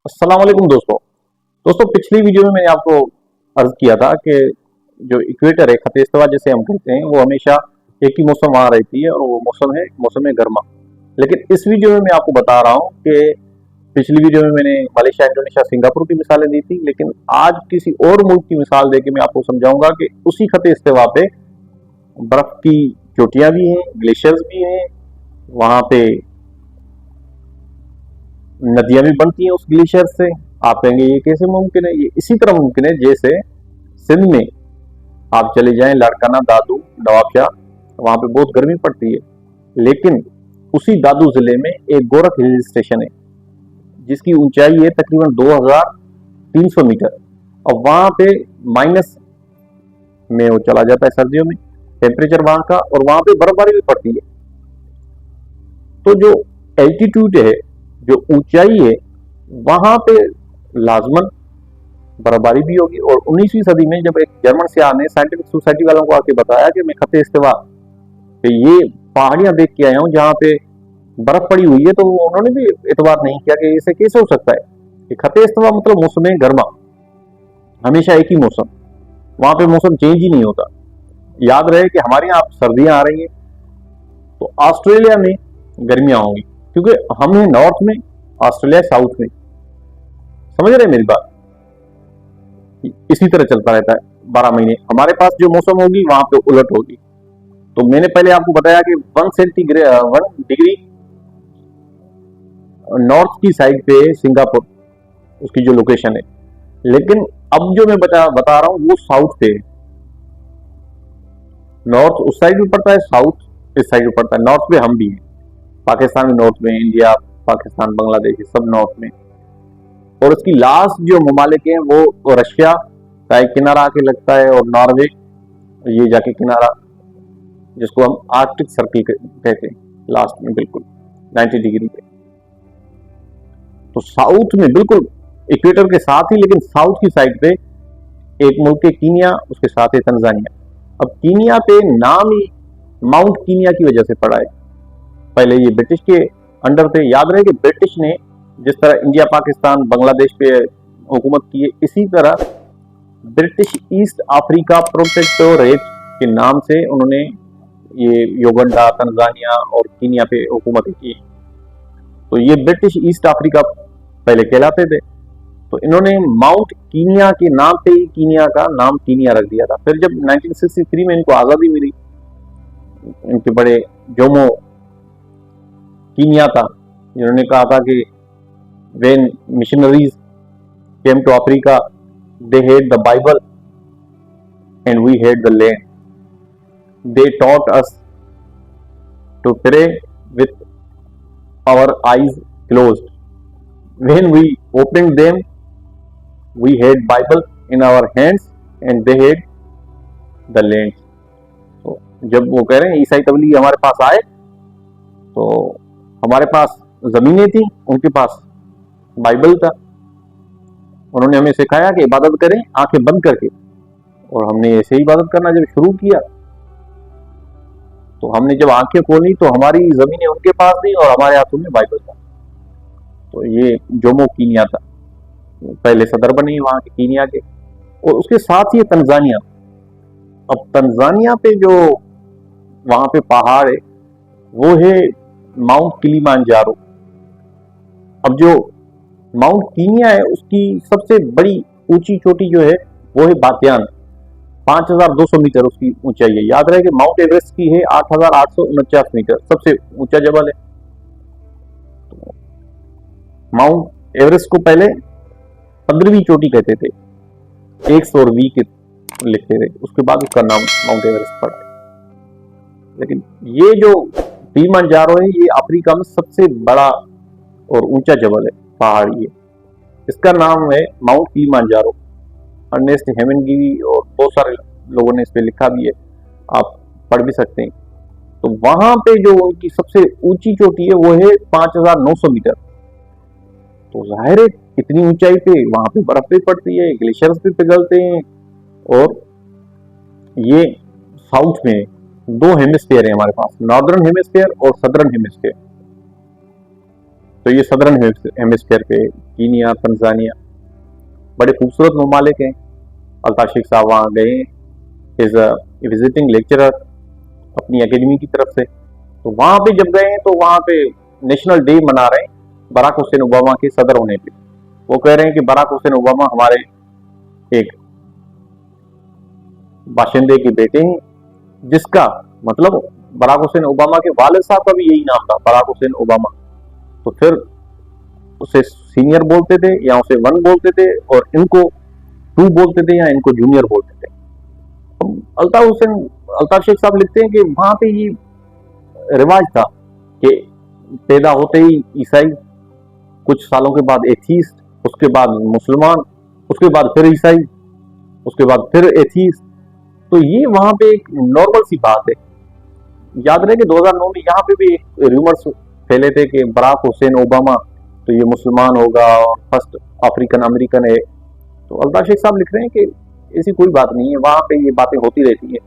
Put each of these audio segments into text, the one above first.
अस्सलाम वालेकुम दोस्तों पिछली वीडियो में मैंने आपको अर्ज किया था कि जो इक्वेटर है खत इस्तिवा जिसे हम कहते हैं वो हमेशा एक ही मौसम वहाँ रहती है और वो मौसम है गर्मा। लेकिन इस वीडियो में मैं आपको बता रहा हूँ कि पिछली वीडियो में मैंने मलेशिया, इंडोनेशिया, सिंगापुर की मिसालें दी थी, लेकिन आज किसी और मुल्क की मिसाल देके मैं आपको समझाऊंगा कि उसी खत इस्तिवा पे बर्फ की चोटियां भी हैं, ग्लेशियर्स भी हैं, वहां पे नदियां भी बनती हैं उस ग्लेशियर से। आप कहेंगे ये कैसे मुमकिन है? ये इसी तरह मुमकिन है जैसे सिंध में आप चले जाएं, लाड़काना, दादू, नवाबशाह, वहां पे बहुत गर्मी पड़ती है, लेकिन उसी दादू जिले में एक गोरख हिल स्टेशन है जिसकी ऊंचाई है तकरीबन 2300 मीटर, और वहां पे माइनस में वो चला जाता है सर्दियों में टेम्परेचर वहां का, और वहां पे बर्फबारी भी पड़ती है। तो जो एल्टीट्यूड है, जो ऊंचाई है, वहां पे लाजमन बर्फबारी भी होगी। और 19वीं सदी में जब एक जर्मन सियाह ने साइंटिफिक सोसाइटी वालों को आके बताया कि मैं खत्ते इस्तिवा पे ये पहाड़ियां देख के आया हूँ जहाँ पे बर्फ पड़ी हुई है, तो उन्होंने भी एतबार नहीं किया कि इसे कैसे हो सकता है कि खत्ते इस्तिवा मतलब मौसम गर्मा, हमेशा एक ही मौसम, वहां पे मौसम चेंज ही नहीं होता। याद रहे कि हमारे यहाँ सर्दियां आ रही हैं तो ऑस्ट्रेलिया में गर्मियां होंगी, क्योंकि हम हैं नॉर्थ में, ऑस्ट्रेलिया साउथ में। समझ रहे हैं मेरी बात? इसी तरह चलता रहता है 12 महीने। हमारे पास जो मौसम होगी वहां पे उलट होगी। तो मैंने पहले आपको बताया कि 1 डिग्री नॉर्थ की साइड पे सिंगापुर, उसकी जो लोकेशन है, लेकिन अब जो मैं बता रहा हूं वो साउथ पे है। नॉर्थ उस साइड भी पड़ता है, साउथ इस साइड भी पड़ता है। नॉर्थ पे हम भी हैं, पाकिस्तान भी नॉर्थ में, इंडिया, पाकिस्तान, बांग्लादेश, सब नॉर्थ में। और उसकी लास्ट जो ममालिक हैं वो रशिया का एक किनारा आके लगता है, और नॉर्वे ये जाके किनारा, जिसको हम आर्कटिक सर्किल कहते हैं, लास्ट में बिल्कुल 90 डिग्री पे। तो साउथ में बिल्कुल इक्वेटर के साथ ही, लेकिन साउथ की साइड पे एक मुल्क है कीनिया, उसके साथ है तंजानिया। अब कीनिया पे नाम ही माउंट कीनिया की वजह से पड़ा है। पहले ये ब्रिटिश के अंडर थे। याद रहे कि ब्रिटिश ने जिस तरह इंडिया, पाकिस्तान, बांग्लादेश पे हुकूमत की है, इसी तरह ब्रिटिश ईस्ट अफ्रीका प्रोटेक्टोरेट के नाम से उन्होंने ये युगांडा, तंजानिया और कीनिया पे हुकूमत की। तो ये ब्रिटिश ईस्ट अफ्रीका पहले कहलाते थे, तो इन्होंने माउंट कीनिया के नाम पे ही कीनिया का नाम कीनिया रख दिया था। फिर जब 1963 में इनको आज़ादी मिली, इनके बड़े जोमो कीनिया था, जिन्होंने कहा था कि when missionaries came to Africa, they had the Bible and we had the land. They taught us to pray with our eyes closed. When we opened them, we had Bible in our hands and they had the land. तो जब वो कह रहे हैं ईसाई तबलीगी हमारे पास आए तो हमारे पास जमीनें थी, उनके पास बाइबल था। उन्होंने हमें सिखाया कि इबादत करें आंखें बंद करके, और हमने ऐसे ही इबादत करना जब शुरू किया, तो हमने जब आंखें खोली तो हमारी जमीनें उनके पास थी और हमारे हाथों में बाइबल था। तो ये जोमो कीनिया था, पहले सदर बने वहां के कीनिया के। और उसके साथ ही तंजानिया। अब तंजानिया पे जो वहां पे पहाड़ है वो है माउंट किलिमांजारो। अब जो माउंट कीनिया है उसकी सबसे बड़ी ऊंची चोटी जो है वो है बातियान, 5200 मीटर उसकी ऊंचाई है। याद रहे कि माउंट एवरेस्ट की है 8849 मीटर, सबसे ऊंचा जबल है। तो माउंट एवरेस्ट को पहले 15वीं चोटी कहते थे, 120 के लिखते थे, उसके बाद उसका नाम माउंट एवरेस्ट पड़ा। लेकिन ये जो किलिमांजारो है ये अफ्रीका में सबसे बड़ा और ऊंचा जबल है, पहाड़ी है। इसका नाम है माउंट किलिमांजारो। अर्नेस्ट हेमिंग्वे और बहुत सारे लोगों ने इस पे लिखा भी है, आप पढ़ भी सकते हैं। तो वहां पे जो उनकी सबसे ऊंची चोटी है वो है 5900 मीटर। तो जाहिर है इतनी ऊंचाई पे वहां पे बर्फ भी पड़ती है, ग्लेशियर्स भी पिघलते हैं। और ये साउथ में 2 हेमिस्फीयर है हमारे पास, नॉर्दर्न हेमिस्फीयर और सदर्न हेमिस्फीयर। तो ये सदर्न हेमिस्फीयर पे कीनिया, तंजानिया, बड़े खूबसूरत ममालिक हैं। अल्ताफ शेख साहब वहाँ गए, इज अ विजिटिंग लेक्चरर अपनी एकेडमी की तरफ से। तो वहाँ पे जब गए तो वहाँ पे नेशनल डे मना रहे हैं बराक हुसैन ओबामा के सदर होने पे। वो कह रहे हैं कि बराक हुसैन ओबामा हमारे एक बाशिंदे के बेटे हैं, जिसका मतलब बराक हुसैन ओबामा के वालिद साहब का भी यही नाम था, बराक हुसैन ओबामा। तो फिर उसे सीनियर बोलते थे या उसे वन बोलते थे, और इनको टू बोलते थे या इनको जूनियर बोलते थे। अल्ताफ शेख साहब लिखते हैं कि वहां पे ये रिवाज था कि पैदा होते ही ईसाई, कुछ सालों के बाद एथीस्ट, उसके बाद मुसलमान, उसके बाद फिर ईसाई, उसके बाद फिर एथीस्ट। तो ये वहां पे एक नॉर्मल सी बात है। याद रहे कि 2009 में यहाँ पे भी एक रूमर्स फैले थे कि बराक हुसैन ओबामा तो ये मुसलमान होगा और फर्स्ट अफ्रीकन अमेरिकन है। तो अल्ताफ शेख साहब लिख रहे हैं कि ऐसी कोई बात नहीं है, वहां पे ये बातें होती रहती है।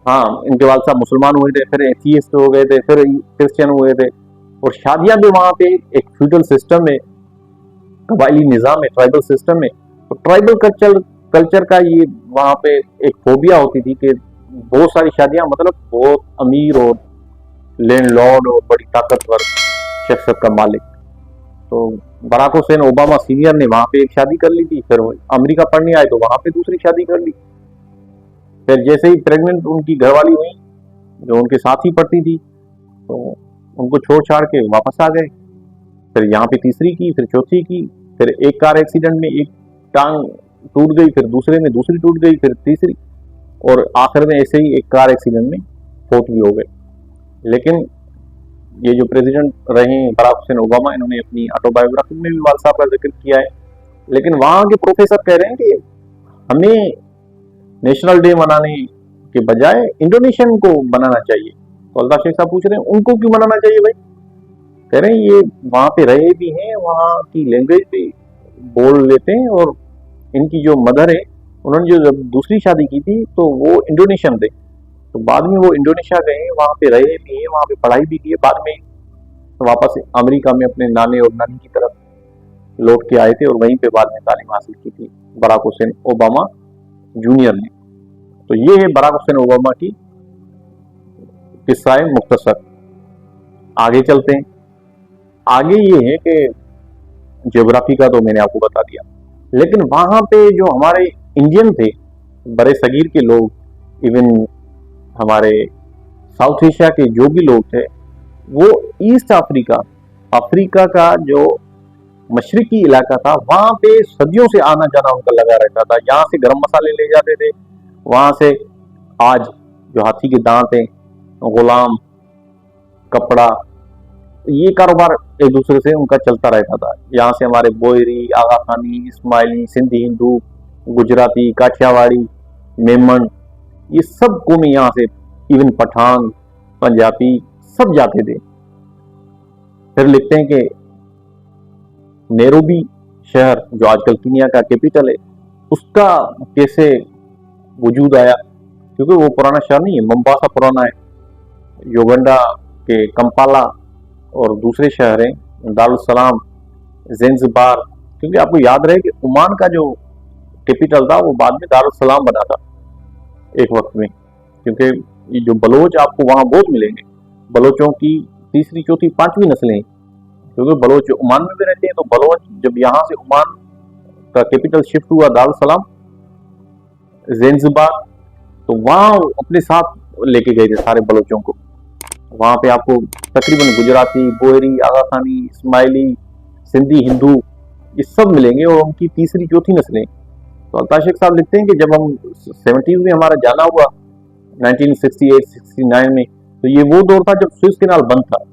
हाँ, इनके वालिद साहब मुसलमान हुए थे, फिर एथीस्ट हो गए थे, फिर क्रिश्चियन हुए थे, और शादियां भी वहां पे एक फ्यूडल सिस्टम में, कबायली निजाम है, ट्राइबल सिस्टम है। तो ट्राइबल कल्चर का ये वहां पे एक फोबिया होती थी कि बहुत सारी शादियां, मतलब बहुत अमीर और लैंडलॉर्ड और बड़ी ताकतवर शख्सियत का मालिक। तो बराक हुसैन ओबामा सीनियर ने वहां पे एक शादी कर ली थी, फिर अमेरिका पढ़ने आए तो वहां पे दूसरी शादी कर ली। फिर जैसे ही प्रेग्नेंट उनकी घरवाली हुई, जो उनके साथ ही पढ़ती थी, तो उनको छोड़ छाड़ के वापस आ गए। फिर यहाँ पे तीसरी की, फिर चौथी की, फिर एक कार एक्सीडेंट में एक टांग टूट गई, फिर दूसरे में दूसरी टूट गई, फिर तीसरी, और आखिर में ऐसे ही एक कार एक्सीडेंट में फोत भी हो गए। लेकिन ये जो प्रेसिडेंट रहे बराक हुसैन ओबामा, इन्होंने अपनी ऑटोबायोग्राफी में भी वालिद साहब का जिक्र किया है। लेकिन वहाँ के प्रोफेसर कह रहे हैं कि हमें नेशनल डे मनाने के बजाय इंडोनेशियन को मनाना चाहिए। तो अल्ताफ शेख साहब पूछ रहे हैं उनको क्यों मनाना चाहिए भाई? कह रहे हैं ये वहाँ पे रहे भी हैं, वहाँ की लैंग्वेज भी बोल लेते हैं, और इनकी जो मदर है उन्होंने जो जब दूसरी शादी की थी तो वो इंडोनेशियन थे। तो बाद में वो इंडोनेशिया गए, वहाँ पे रहे भी हैं, वहाँ पे पढ़ाई भी की है, बाद में वापस अमेरिका में अपने नाने और नानी की तरफ लौट के आए थे, और वहीं पे बाद में तालीम हासिल की थी बराक हुसैन ओबामा जूनियर ने। तो ये है बराक हुसैन ओबामा की किस्सा है मुख्तसर। आगे चलते हैं। आगे ये है कि ज्योग्राफी का तो मैंने आपको बता दिया, लेकिन वहां पे जो हमारे इंडियन थे, बड़े सगीर के लोग, इवन हमारे साउथ एशिया के जो भी लोग थे, वो ईस्ट अफ्रीका का जो मशरकी इलाका था, वहां पे सदियों से आना जाना उनका लगा रहता था। यहाँ से गर्म मसाले ले जाते थे, वहां से आज जो हाथी के दांत हैं, गुलाम, कपड़ा, ये कारोबार एक दूसरे से उनका चलता रहता था। यहाँ से हमारे बोयरी, आगा खानी, इस्माइली, सिंधी हिंदू, गुजराती, काठियावाड़ी, मेमन, ये सब कौमें यहाँ से, इवन पठान, पंजाबी, सब जाते थे। फिर लिखते हैं कि नैरोबी शहर, जो आजकल कीनिया का कैपिटल है, उसका कैसे वजूद आया, क्योंकि वो पुराना शहर नहीं है, मोम्बासा पुराना है, युगांडा के कंपाला और दूसरे शहर हैं दारुल सलाम, ज़ेंज़िबार। क्योंकि आपको याद रहे कि ओमान का जो कैपिटल था वो बाद में दारुल सलाम बना था एक वक्त में, क्योंकि ये जो बलोच आपको वहां बहुत मिलेंगे, बलोचों की तीसरी, चौथी, पांचवी नस्लें, क्योंकि बलोच ओमान में भी रहते हैं। तो बलोच जब यहाँ से ओमान का कैपिटल शिफ्ट हुआ दारुल सलाम, ज़ेंज़िबार, तो वहां अपने साथ लेके गए थे सारे बलोचों को। वहां पे आपको तकरीबन गुजराती, बोहरी, आगा खानी, इस्माइली, सिंधी, हिंदू, ये सब मिलेंगे, और उनकी तीसरी, चौथी नस्लें। तो अल्ताफ शेख साहब लिखते हैं कि जब हम 70s में हमारा जाना हुआ 1968-69 में, तो ये वो दौर था जब सुएज कैनाल बंद था।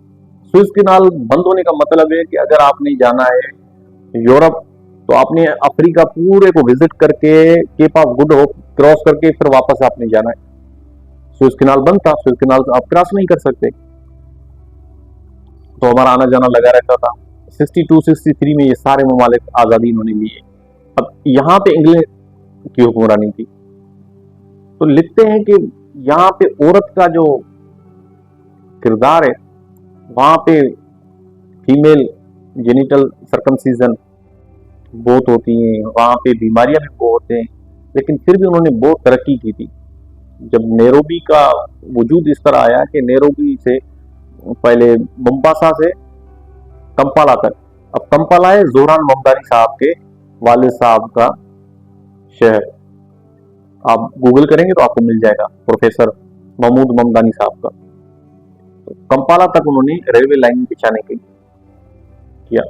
सुएज कैनाल बंद होने का मतलब है कि अगर आपने जाना है यूरोप, तो आपने अफ्रीका पूरे को विजिट करके Cape of Good Hope cross करके फिर वापस आपने जाना है। सुएज कैनाल बंद था, सुएज कैनाल आप क्रॉस नहीं कर सकते, तो हमारा आना जाना लगा रहता था। 62-63 में ये सारे ममालिक आज़ादी इन्होंने लिए। अब यहाँ पे इंग्लैंड की हुक्मरानी थी। तो लिखते हैं कि यहाँ पे औरत का जो किरदार है, वहां पे फीमेल जेनिटल सर्कमसीजन बहुत होती हैं, वहाँ पे बीमारियां भी बहुत हैं, लेकिन फिर भी उन्होंने बहुत तरक्की की थी। जब नैरोबी का वजूद इस तरह आया कि नैरोबी से पहले मोम्बासा से कंपाला तक, अब कंपाला है जोहरान ममदानी साहब के वालिद साहब का शहर, आप गूगल करेंगे तो आपको मिल जाएगा, प्रोफेसर महमूद ममदानी साहब का। तो कंपाला तक उन्होंने रेलवे लाइन बिछाने के लिए किया।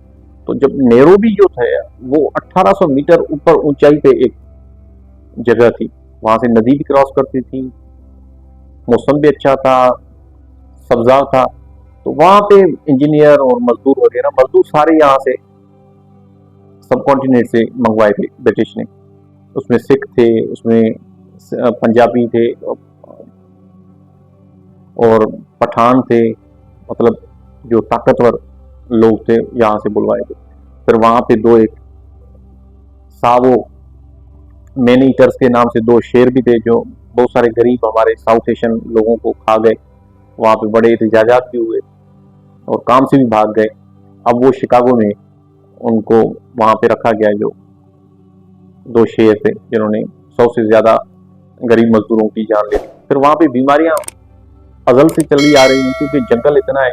तो जब नैरोबी जो था वो 1800 मीटर ऊपर ऊंचाई पे एक जगह थी, वहां से नदी भी क्रॉस करती थी, मौसम भी अच्छा था, सब्जा था, तो वहां पे इंजीनियर और मजदूर वगैरह, मजदूर सारे यहाँ से सब कॉन्टिनेंट से मंगवाए थे ब्रिटिश ने। उसमें सिख थे, उसमें पंजाबी थे और पठान थे, मतलब जो ताकतवर लोग थे यहाँ से बुलवाए थे। फिर वहां पे दो एक सावो मैन ईटर्स के नाम से दो शेर भी थे, जो बहुत सारे गरीब हमारे साउथ एशियन लोगों को खा गए। वहां पे बड़े एहतजाजात भी हुए और काम से भी भाग गए। अब वो शिकागो में उनको वहां पे रखा गया, जो दो शेर थे जिन्होंने 100 से ज्यादा गरीब मजदूरों की जान ले ली। फिर वहां पे बीमारियां अजल से चली आ रही हैं, क्योंकि जंगल इतना है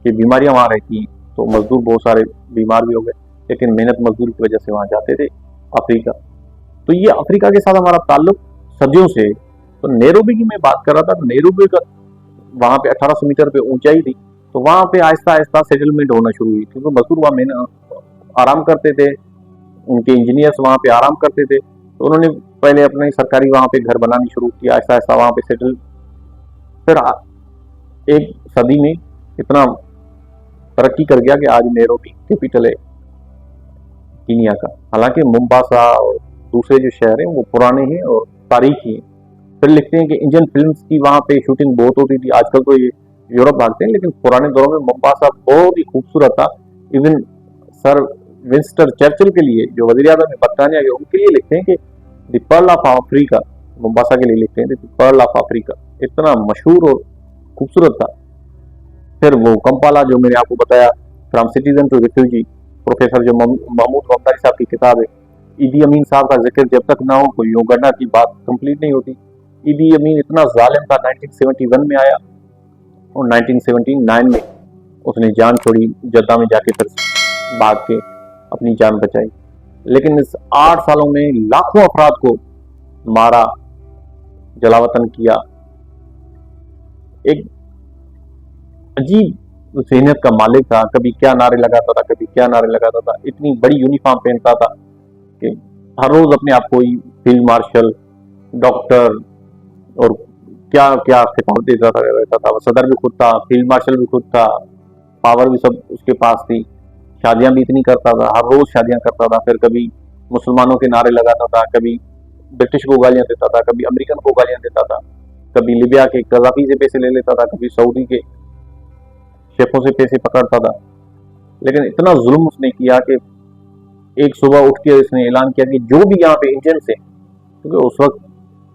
कि बीमारियां वहां रहती हैं, तो मजदूर बहुत सारे बीमार भी हो गए, लेकिन मेहनत मजदूरी की वजह से वहां जाते थे अफ्रीका। तो ये अफ्रीका के साथ हमारा ताल्लुक सदियों से। तो नैरोबी की मैं बात कर रहा था, तो नैरोबी का वहां पे 1800 मीटर पे ऊंचाई थी, तो वहां पे आहिस्ता आहिस्ता सेटलमेंट होना शुरू हुई, क्योंकि मजदूर वहां मेहनत आराम करते थे, उनके इंजीनियर्स वहां पे आराम करते थे, तो उन्होंने पहले अपने सरकारी वहां पे घर बनानी शुरू किया, आहिस्ता आहिस्ता वहां पे सेटल। फिर एक सदी में इतना तरक्की कर गया कि आज नैरोबी कैपिटल है कीनिया का। हालांकि मोम्बासा और दूसरे जो शहर हैं वो पुराने हैं और तारीखी हैं। फिर लिखते हैं कि इंडियन फिल्म्स की वहां पे शूटिंग बहुत होती थी, आजकल तो ये यूरोप भागते हैं, लेकिन पुराने दौरों में मोम्बासा बहुत ही खूबसूरत था। इवन सर विंस्टन चर्चिल के लिए, जो वजीर आजम में बरतानिया के, उनके लिए लिखते हैं कि the pearl of Africa, Mombasa के लिए लिखते हैं द पर्ल ऑफ अफ्रीका, इतना मशहूर और खूबसूरत था। फिर वो कंपाला जो मैंने आपको बताया, from citizen to refugee, professor जो महमूद ममदानी साहब की किताब है। ईदी अमीन साहब का जिक्र जब तक ना हो कोई योगना की बात कंप्लीट नहीं होती। ईदी अमीन इतना जालिम था, 1971 में आया और 1979 में उसने जान छोड़ी, जद्दा में जाके फिर भाग के अपनी जान बचाई। लेकिन इस 8 सालों में लाखों अफराद को मारा, जलावतन किया। एक अजीब जहनीत का मालिक था, कभी क्या नारे लगाता था, कभी क्या नारे लगाता था। इतनी बड़ी यूनिफॉर्म पहनता था कि हर रोज अपने आप को ही फील्ड मार्शल, डॉक्टर और क्या क्या खिताब देता था, रहता था। सदर भी खुद था, फील्ड मार्शल भी खुद था, पावर भी सब उसके पास थी। शादियां भी इतनी करता था, हर रोज शादियां करता था। फिर कभी मुसलमानों के नारे लगाता था, कभी ब्रिटिश को गालियां देता था, कभी अमेरिकन को गालियां देता था, कभी लिबिया के गद्दाफी से पैसे ले लेता था, कभी सऊदी के शेखों से पैसे पकड़ता था। लेकिन इतना जुल्म उसने किया कि एक सुबह उठ के इसने ऐलान किया कि जो भी यहाँ पे इंडियंस हैं, क्योंकि उस वक्त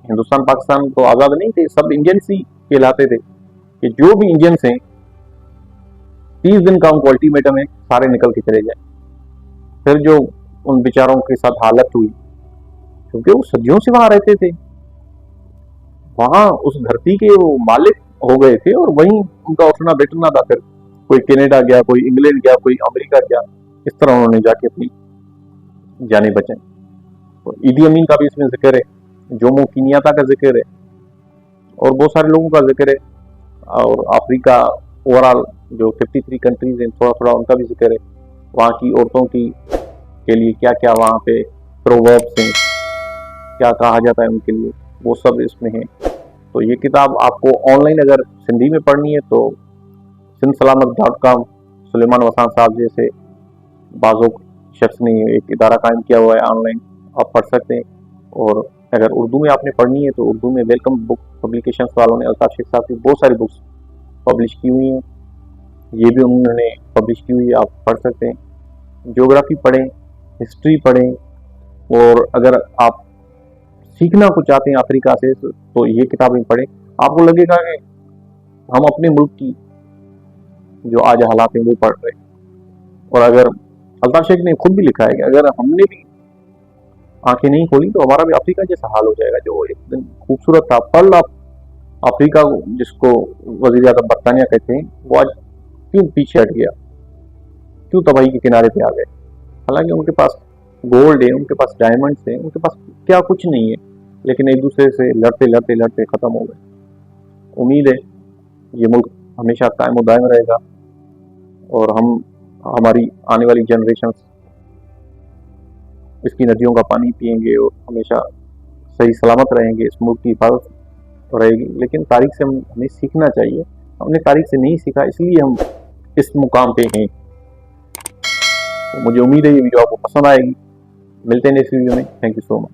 हिंदुस्तान पाकिस्तान तो आज़ाद नहीं थे, सब इंडियंस ही कहलाते थे, कि जो भी इंडियंस हैं 30 दिन का उनको अल्टीमेटम है, सारे निकल के चले जाए। फिर जो उन बेचारों के साथ हालत हुई, क्योंकि वो सदियों से वहां रहते थे, वहां उस धरती के वो मालिक हो गए थे, और वहीं उनका उठना बैठना था। फिर कोई कनाडा गया, कोई इंग्लैंड गया, कोई अमेरिका गया, इस तरह उन्होंने जाके अपनी जाने बचाई। तो ईदी अमीन का भी इसमें जिक्र है, जोमो कीनियाता का जिक्र है, और बहुत सारे लोगों का जिक्र है। और अफ्रीका ओवरऑल जो 53 कंट्रीज हैं, थोड़ा थोड़ा उनका भी जिक्र है। वहाँ की औरतों की के लिए क्या क्या वहाँ पे प्रोवर्ब्स हैं, क्या कहा जाता है उनके लिए, वो सब इसमें है। तो ये किताब आपको ऑनलाइन अगर सिंधी में पढ़नी है तो sindsalamat.com, सुलेमान वसान साहब जैसे बाज़ों शख्स ने एक इदारा कायम किया हुआ है, ऑनलाइन आप पढ़ सकते हैं। और अगर उर्दू में आपने पढ़नी है तो उर्दू में वेलकम बुक पब्लिकेशंस वालों ने अल्ताफ शेख साहब की बहुत सारी बुक्स पब्लिश की हुई हैं, ये भी उन्होंने पब्लिश की हुई है, आप पढ़ सकते हैं। ज्योग्राफी पढ़ें, हिस्ट्री पढ़ें, और अगर आप सीखना कुछ चाहते हैं अफ्रीका से तो ये किताबें पढ़ें। आपको लगेगा कि हम अपने मुल्क की जो आज हालात हैं वो पढ़ रहे हैं। और अगर अल्ताफ शेख ने खुद भी लिखा है कि अगर हमने भी आंखें नहीं खोली तो हमारा भी अफ्रीका जैसा हाल हो जाएगा। जो एक दिन खूबसूरत था पल अफ्रीका जिसको वजीर आजम बरतानिया कहते हैं, वो आज क्यों पीछे हट गया, क्यों तबाही के किनारे पे आ गए। हालांकि उनके पास गोल्ड है, उनके पास डायमंड्स है, उनके पास क्या कुछ नहीं है, लेकिन एक दूसरे से लड़ते लड़ते लड़ते खत्म हो गए। उम्मीद है ये मुल्क हमेशा कायम दायम रहेगा और हम हमारी आने वाली जनरेशन इसकी नदियों का पानी पिएंगे और हमेशा सही सलामत रहेंगे, इस मुल्क की हिफाजत रहेगी। लेकिन तारीख से हमें सीखना चाहिए, हमने तारीख से नहीं सीखा, इसलिए हम इस मुकाम पे हैं। तो मुझे उम्मीद है ये वीडियो आपको पसंद आएगी। मिलते हैं नेक्स्ट वीडियो में। Thank you so much.